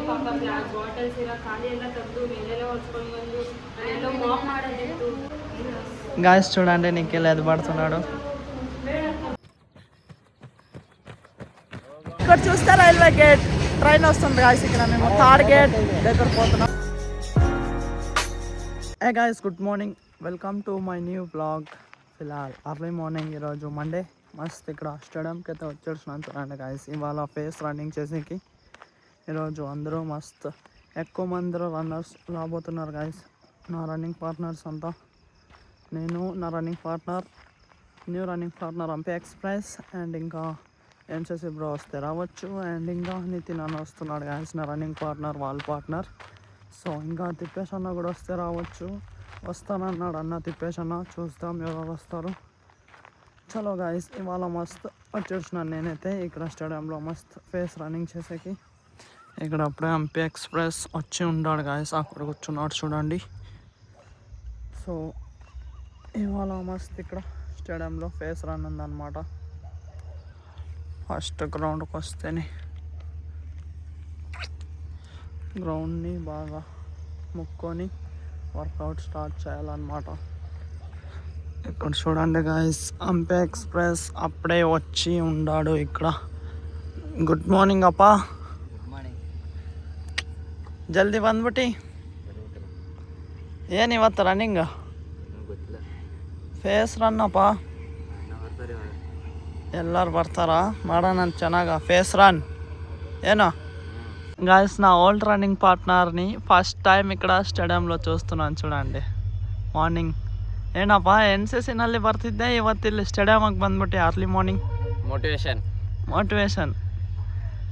ಪಾಪ glass bottles ಇರೋ ಖಾಲಿ ಎಲ್ಲ ತೆಗೆದು ಮೇಲೆಲ್ಲ ಹೊಚ್ಕೊಂಡು ಬಂದು ಎಲ್ಲೋ ಮಾಪ್ ಮಾಡೋದಿತ್ತು. గాయస్ చూడండి నిఖిల్ ఎది పడుతున్నాడు. ఇక్కడ చూస్తే రైల్వే గేట్ ట్రైన్ వస్తుంది గాయస్. ఇక్కడ మేము థర్డ్ గేట్ దగ్గర పోతున్నాం. Hey guys good morning, welcome to my new blog. ఫిల్హాల్ అర్లీ మార్నింగ్ ఈరోజు మండే. మస్త్ ఇక్కడ స్టేడియంకి అయితే వచ్చేస్తున్నాను చూడండి గాయస్. ఇవాళ ఫేస్ రన్నింగ్ చేసేకి ఈరోజు అందరూ మస్త్ ఎక్కువ మంది రన్నర్స్ రాబోతున్నారు గాయస్. నా రన్నింగ్ పార్ట్నర్స్ అంతా, నేను, నా running partner, new running partner Hampi express, and ఇంకా ఎన్సీసీ బ్రో వస్తే రావచ్చు, అండ్ ఇంకా నితిన్ అన్న వస్తున్నాడు గాయస్, నా రన్నింగ్ పార్ట్నర్, వాళ్ళ పార్ట్నర్. సో ఇంకా తిప్పేష్ అన్న కూడా వస్తే రావచ్చు, వస్తానన్నాడు అన్న తిప్పేష్ అన్న. చూస్తాం ఎవరు వస్తారు. చలో గాయస్, ఇవాళ మస్త్ వచ్చేసినాను నేనైతే ఇక్కడ స్టేడియంలో మస్త్ ఫేస్ రన్నింగ్ చేసేకి. ఇక్కడ అప్పుడే ఎంపీ ఎక్స్ప్రెస్ వచ్చి ఉన్నాడు గాయస్, అక్కడ కూర్చున్నాడు చూడండి. సో ఇవాళ మస్త్ ఇక్కడ స్టేడియంలో ఫేస్ రన్ ఉందన్నమాట. ఫస్ట్ గ్రౌండ్కి వస్తేనే గ్రౌండ్ని బాగా ముక్కొని వర్కౌట్ స్టార్ట్ చేయాలన్నమాట. ఇక్కడ చూడండి గాయస్, అంపే ఎక్స్ప్రెస్ అప్పుడే వచ్చి ఉన్నాడు ఇక్కడ. గుడ్ మార్నింగ్ అప్పా. ಜಲ್ದಿ ಬಂದ್ಬಿಟ್ಟು ಏನು ಇವತ್ತು ರನ್ನಿಂಗ್ ಫೇಸ್ ರನ್ನಪ್ಪ. ಎಲ್ಲರೂ ಬರ್ತಾರಾ? ಮಾಡೋಣ ಚೆನ್ನಾಗ ఫేస్ రన్. ఏనా గాయస్, నా ఓల్డ్ రన్నింగ్ పార్ట్నర్ని ఫస్ట్ టైం ఇక్కడ స్టేడియంలో చూస్తున్నాను చూడండి. మార్నింగ్ ಏನಪ್ಪ ಎನ್ಸಿಸಿನಲ್ಲಿ ಬರ್ತಿದ್ದೆ, ಇವತ್ತಿಲ್ಲಿ ಸ್ಟೇಡಿಯಮ್ಗೆ ಬಂದ್ಬಿಟ್ಟು ಅರ್ಲಿ ಮಾರ್ನಿಂಗ್. ಮೋಟಿವೇಶನ್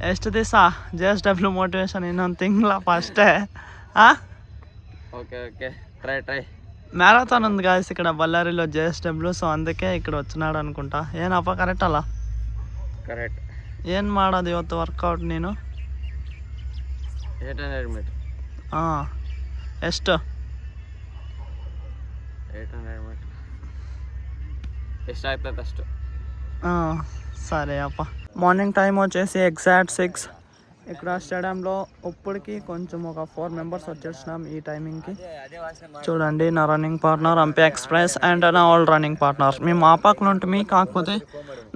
ಎಷ್ಟು ದಿವಸ JSW ಮೋಟಿವೇಶನ್? ಇನ್ನೊಂದು ತಿಂಗಳ ಫಸ್ಟೇ. ఓకే ట్రై మ్యారథాన్ ఉంది గాయస్ ఇక్కడ బళ్ళారిలో JSW. సో అందుకే ఇక్కడ వచ్చినాడు అనుకుంటా. ಏನಪ್ಪ కరెక్ట్ అలా? కరెక్ట్. ಏನು ಮಾಡೋದು ಇವತ್ತು వర్కౌట్ ನೀನು? 800 మీటర్. ಎಷ್ಟು? 800 మీటర్ ಎಷ್ಟು ಆಗ್ತದೆ ಅಷ್ಟು. సరే అప్ప. మార్నింగ్ టైం వచ్చేసి ఎగ్జాక్ట్ 6. ఇక్కడ స్టేడియంలో ఇప్పటికి కొంచెం ఒక 4 మెంబర్స్ వచ్చేసినాం ఈ టైమింగ్కి. చూడండి, నా running partner Hampi express and నా ఓల్డ్ రన్నింగ్ పార్ట్నర్. మేము ఆ పక్కన ఉంటుంది, కాకపోతే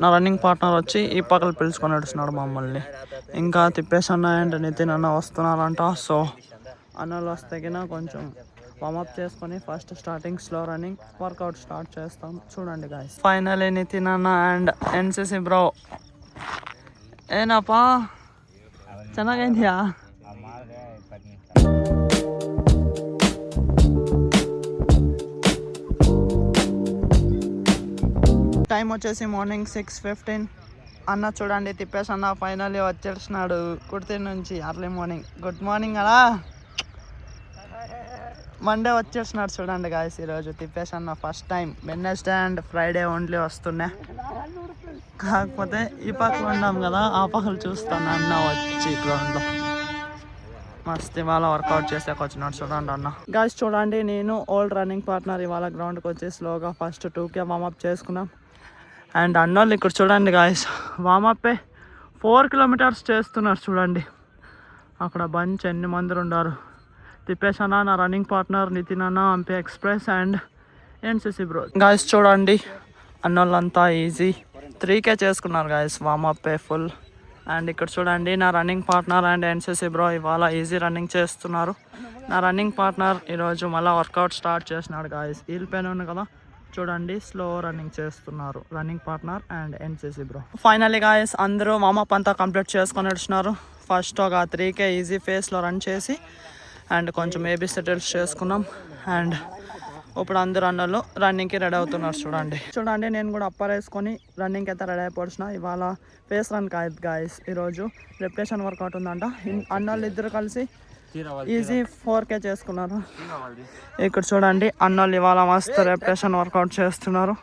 నా రన్నింగ్ పార్ట్నర్ వచ్చి ఈ పక్కన పిలుచుకొని నడుస్తున్నాడు మమ్మల్ని. ఇంకా తిప్పేష్ అన్న అండ్ నితిన్ అన్న వస్తున్నారంట. సో అన్నలు వస్తే కినా కొంచెం వామప్ చేసుకొని first starting slow running workout start చేస్తాం చూడండి గాయస్. ఫైనలీ నితిన్ అన్న అండ్ ఎన్సీసీ బ్రో. ಏನಪ್ಪ ಚೆನ್ನಾಗಿದೆಯಾ? టైం వచ్చేసి మార్నింగ్ 6:15. అన్న చూడండి, తిప్పేసి అన్న ఫైనల్లీ వచ్చేసినాడు కుర్తి నుంచి అర్లీ మార్నింగ్. గుడ్ మార్నింగ్ అలా. మండే వచ్చేసినాడు చూడండి గాయస్. ఈరోజు తిప్పేసి అన్న first time. Wednesday and Friday only వస్తున్నా, కాకపోతే ఈ పక్కన ఉన్నాం కదా, ఆ పక్కన చూస్తాను అన్న వచ్చి గ్రౌండ్లో. మస్త్ ఇవాళ వర్కౌట్ చేసాక వచ్చినాడు చూడండి అన్న. గాయస్ చూడండి, నేను ఓల్డ్ రన్నింగ్ పార్ట్నర్ ఇవాళ గ్రౌండ్కి వచ్చి స్లోగా ఫస్ట్ 2K వామప్ చేసుకున్నాం. అండ్ అన్నోళ్ళు ఇక్కడ చూడండి గాయస్, వామప్పే 4 కిలోమీటర్స్ చేస్తున్నారు చూడండి. అక్కడ బంచ్ ఎన్ని మంది ఉన్నారు. తిప్పేష్ అన్న, నా రన్నింగ్ పార్ట్నర్ నితిన్ అన్న, Hampi express and NCC bro. Guys చూడండి, అన్నోళ్ళంతా ఈజీ 3K చేసుకున్నారు గాయస్ వామప్పే ఫుల్. అండ్ ఇక్కడ చూడండి, నా running partner and NCC bro ఇవాళ ఈజీ రన్నింగ్ చేస్తున్నారు. నా రన్నింగ్ పార్ట్నర్ ఈరోజు మళ్ళీ వర్కౌట్ స్టార్ట్ చేసినాడు గాయస్. హీల్ పెయిన్ ఉంది కదా చూడండి, స్లో రన్నింగ్ చేస్తున్నారు running partner and NCC bro. Finally guys అందరూ వామప్ అంతా కంప్లీట్ చేసుకొని వచ్చినారు. ఫస్ట్ ఒక 3K ఈజీ ఫేస్లో రన్ చేసి అండ్ కొంచెం ఏబీ సెటిల్స్ చేసుకున్నాం. అండ్ ఇప్పుడు అందరూ అన్నలు రన్నింగ్కి రెడీ అవుతున్నారు చూడండి. నేను కూడా అప్పర్ వేసుకొని రన్నింగ్కి అయితే రెడీ అయిపోతున్నా. ఇవాళ ఫేస్ రన్ కాదు గాయస్, ఈరోజు రెప్యుటేషన్ వర్కౌట్ ఉందంట. అన్నోళ్ళు ఇద్దరు కలిసి ఈజీ 4K చేసుకున్నారు. ఇక్కడ చూడండి, అన్నోళ్ళు ఇవాళ మస్తు రెప్యుటేషన్ వర్కౌట్ చేస్తున్నారు.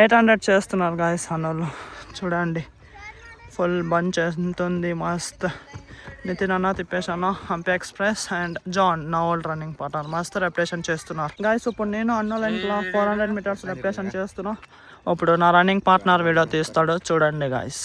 800 చేస్తున్నారు గాయస్ అన్నోళ్ళు. చూడండి ఫుల్ బంచ్ ఉంటుంది మస్త్. నితిన్ అన్న, తిప్పేష్ అన్న, అంపే ఎక్స్ప్రెస్ అండ్ జాన్, నా ఓల్డ్ రన్నింగ్ పార్ట్నర్ మస్తు రెప్యుటేషన్ చేస్తున్నారు గాయస్. ఇప్పుడు నేను అన్నోళ్ళ ఇంట్లో 400 మీటర్స్ రెప్యుటేషన్ చేస్తున్నా. ఇప్పుడు నా రన్నింగ్ పార్ట్నర్ వీడియో తీస్తాడు చూడండి గాయస్.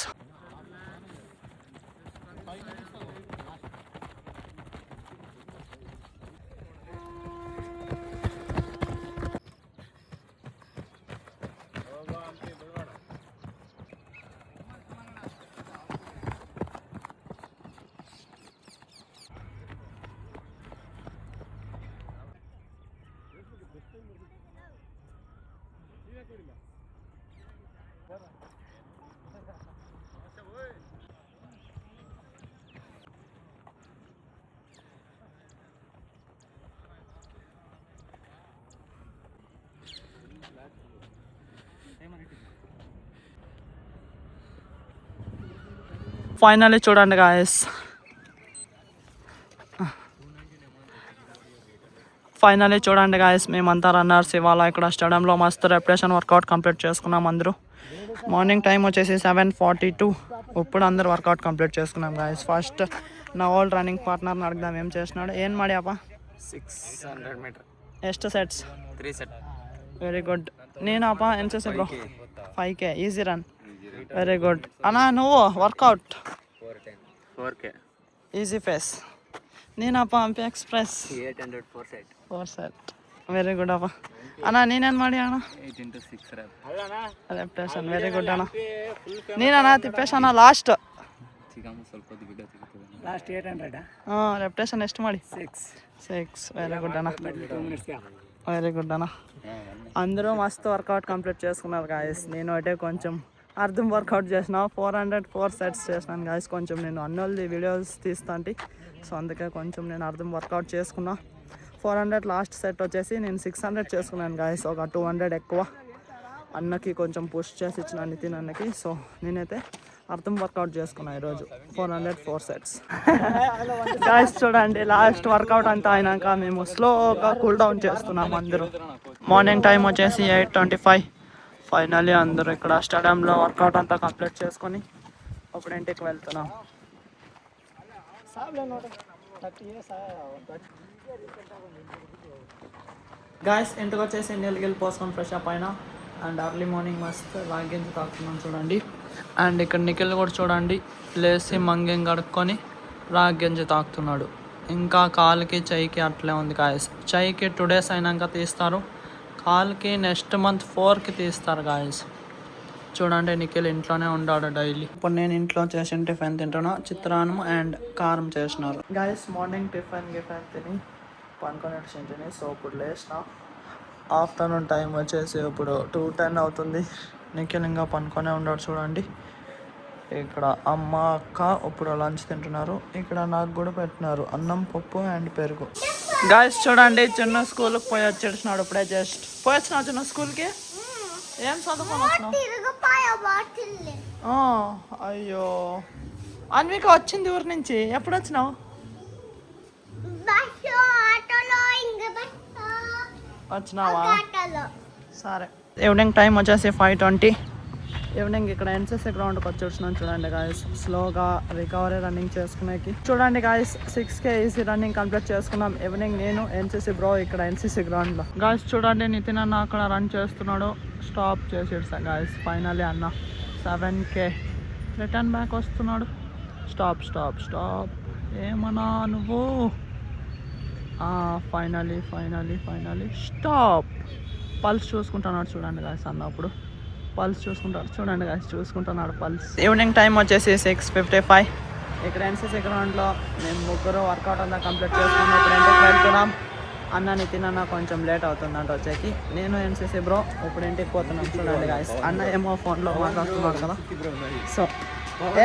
ఫైనల్లీ చూడండి గాయస్, మేమంతా రన్నర్స్ ఇవాళ ఇక్కడ స్టేడియంలో మస్తు రెప్యుటేషన్ వర్కౌట్ కంప్లీట్ చేసుకున్నాం అందరూ. మార్నింగ్ టైం వచ్చేసి 7:42. ఇప్పుడు అందరూ వర్కౌట్ కంప్లీట్ చేసుకున్నాం గాయస్. ఫస్ట్ నా ఓల్డ్ రన్నింగ్ పార్ట్నర్ని అడుగుదాం ఏం చేసినాడు. ఏం మాడియాప 600 మీటర్ ಎಷ್ಟು ಸೆಟ್ಸ್? 3 ಸೆಟ್. Very good. ನೀನಪ್ಪ ಏನು చేసే bro? 5K easy run. Very good అన్నా. నువ్వు వర్కౌట్ 4K ఈజీ ఫేస్. ನೀನಪ್ಪ Hampi express 800 4 set. Very good ಅಪ್ಪ. ಅಣ್ಣ ನೀನೇನು ಮಾಡಿ ಅಣ್ಣ? 8 into 6 rep. Repetition. Very good ಅಣ್ಣ. ನೀನಣ್ಣ ತಿಪ್ಪೇಶ್ ಅಣ್ಣ ಲಾಸ್ಟ್ ಸ್ವಲ್ಪ ವಿಡಿಯೋ ತೆಗಿತೀವಿ. ಲಾಸ್ಟ್ 800. ಹಾಂ ರೆಪ್ಟೇಷನ್ ಎಷ್ಟು ಮಾಡಿ? 6. వెరీ గుడ్ అన్న. 2 minutes. వెరీ గుడ్ అన్న. అందరూ మస్తు వర్కౌట్ కంప్లీట్ చేసుకున్నారు గాయస్. నేను అయితే కొంచెం అర్థం వర్కౌట్ చేసిన 404 సెట్స్ చేసినాను గాయస్. కొంచెం నేను అన్నోళ్ళది వీడియోస్ తీస్తాంటి, సో అందుకే కొంచెం నేను అర్థం వర్కౌట్ చేసుకున్నా. 400 లాస్ట్ సెట్ వచ్చేసి నేను 600 చేసుకున్నాను గాయస్. ఒక 200 ఎక్కువ అన్నకి కొంచెం పుష్ చేసి ఇచ్చిన నితిన్ అన్నకి. సో నేనైతే అర్థం వర్కౌట్ చేసుకున్నా ఈరోజు 404 సెట్స్. గాయస్ చూడండి, లాస్ట్ వర్కౌట్ అంతా అయినాక మేము స్లోగా కూల్ డౌన్ చేస్తున్నాం అందరూ. మార్నింగ్ టైం వచ్చేసి 8:25. ఫైనల్లీ అందరూ ఇక్కడ స్టేడియంలో వర్కౌట్ అంతా కంప్లీట్ చేసుకొని అప్పుడు ఇంటికి వెళ్తున్నాం. గాయస్ ఇంటికి వచ్చేసి నీళ్ళకి పోసుకొని ఫ్రెష్ అప్ అయినా అండ్ అర్లీ మార్నింగ్ మస్తు రాగించి తాగుతున్నాం చూడండి. అండ్ ఇక్కడ నిఖిల్ కూడా చూడండి లేసి మంగం కడుక్కొని రాగించి తాగుతున్నాడు. ఇంకా కాలుకి చెయ్యికి అట్లే ఉంది గాయస్. చెయ్యికి 2 days అయినాక తీస్తారు, కాలుకి నెక్స్ట్ మంత్ 4కి తీస్తారు గాయస్. చూడండి నిఖిల్ ఇంట్లోనే ఉన్నాడు డైలీ. ఇప్పుడు నేను ఇంట్లో చేసిన టిఫిన్ తింటున్నా, చిత్రాన్నం అండ్ కారం చేసినారు గాయస్. మార్నింగ్ టిఫిన్ తిని పనుకొని తిని సో ఇప్పుడు లేచిన. ఆఫ్టర్నూన్ టైం వచ్చేసి ఇప్పుడు 2:10 అవుతుంది. నిఖిల్ ఇంకా పనుకొనే ఉన్నాడు చూడండి. ఇక్కడ అమ్మ అక్క ఇప్పుడు లంచ్ తింటున్నారు. ఇక్కడ నాకు కూడా పెట్టినారు అన్నం పప్పు అండ్ పెరుగు. గాయస్ చూడండి చిన్న స్కూల్కి పోయి వచ్చేసినాడు ఇప్పుడే. జస్ట్ పోయి వచ్చినావు చిన్న స్కూల్కి? ఏం చదువుకొని వచ్చినావు? అయ్యో అన్విక వచ్చింది ఊరి నుంచి. ఎప్పుడు వచ్చినావు? వచ్చినావా? సరే. ఈవినింగ్ టైం వచ్చేసి 5:20. ఈవినింగ్ ఇక్కడ ఎన్సీసీ గ్రౌండ్కి వచ్చి వచ్చినాను చూడండి గాయస్. స్లోగా రికవరీ రన్నింగ్ చేసుకునేకి. చూడండి guys 6K easy running complete చేసుకున్నాం. ఈవినింగ్ నేను ఎన్సీసీ బ్రో ఇక్కడ ఎన్సీసీ గ్రౌండ్లో. గాయస్ చూడండి నితిన్ అన్న అక్కడ రన్ చేస్తున్నాడు. స్టాప్ చేసేడు గాయస్. ఫైనల్లీ అన్న 7K రిటర్న్ బ్యాక్ వస్తున్నాడు. స్టాప్ ఏమన్నా నువ్వు? Finally stop. పల్స్ చూసుకుంటున్నాడు చూడండి గాయస్ అన్న. అప్పుడు పల్స్ చూసుకుంటాడు చూడండి గాయస్, చూసుకుంటున్నాడు పల్స్. ఈవినింగ్ టైం వచ్చేసి 6:55. ఇక్కడ ఎన్సీసీ గ్రౌండ్లో మేము ముగ్గురు వర్కౌట్ అంతా కంప్లీట్ చేసుకున్నాం. ఇప్పుడు ఇంటికి వెళ్తున్నాం. అన్న నితిన్ అన్న కొంచెం లేట్ అవుతుందంట వచ్చేకి. నేను ఎన్సీసీ బ్రో ఇప్పుడు ఇంటికి పోతున్నాం చూడండి గాయస్. అన్న ఏమో ఫోన్లో మాట్లాడుతున్నాడు కదా. So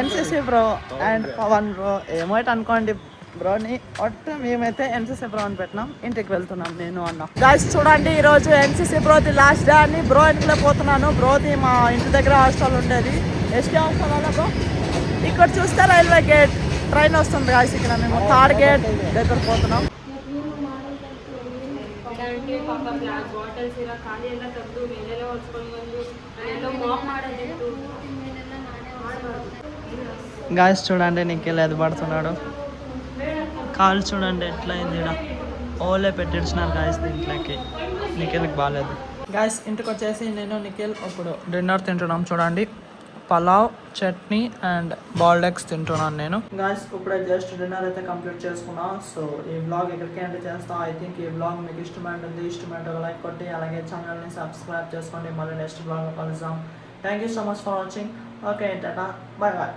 NCC bro and Pavan bro ఏమోటి అనుకోండి బ్రోని. ఒట్టు మేమైతే ఎన్సీసీ బ్రో అని పెట్టినాం. ఇంటికి వెళ్తున్నాం నేను అన్న. గాయస్ చూడండి ఈరోజు ఎన్సీసీ బ్రోది లాస్ట్ డే అని బ్రో ఇంట్లో పోతున్నాను. బ్రోది మా ఇంటి దగ్గర హాస్టల్ ఉండేది. ఎస్కే హాస్టల్ అలా బ్రో. ఇక్కడ చూస్తే రైల్వే గేట్ ట్రైన్ వస్తుంది గాయస్. ఇక్కడ మేము 3rd గేట్ దగ్గర పోతున్నాం. ಪಾಪ ಬಾಟಲ್ಸ್ ಇರೋ ಖಾಲಿ ಎಲ್ಲ ತೆಗೆದು ಮೇಲೆಲ್ಲ ಹೊಚ್ಕೊಂಡು ಬಂದು ಎಲ್ಲ ಮಾಪ್ ಮಾಡೋದಿತ್ತು. గాయస్ చూడండి నిఖిల్ ఎది పడుతున్నాడు. కాలు చూడండి ఎట్లా అయింది. ఇక్కడ ఓలే పెట్టించినారు గాయస్ దీంట్లోకి. నిఖిల్కి బాగాలేదు గాయస్. ఇంటికి వచ్చేసి నేను నిఖిల్ ఇప్పుడు డిన్నర్ తింటున్నాం చూడండి. Pulao, chutney and boiled eggs తింటున్నాను నేను. గాయస్ ఇప్పుడే జస్ట్ డిన్నర్ అయితే కంప్లీట్ చేసుకున్నా. సో ఈ బ్లాగ్ ఇక్కడికి ఎండ్ చేస్తాం. ఐ థింక్ ఈ బ్లాగ్ మీకు ఇష్టమైంటుంది. ఇష్టమైతే ఒక లైక్ కొట్టి అలాగే ఛానల్ని సబ్స్క్రైబ్ చేసుకోండి. మళ్ళీ నెక్స్ట్ బ్లాగ్లో కలుద్దాం. Thank you so much for watching. Okay tata, bye bye.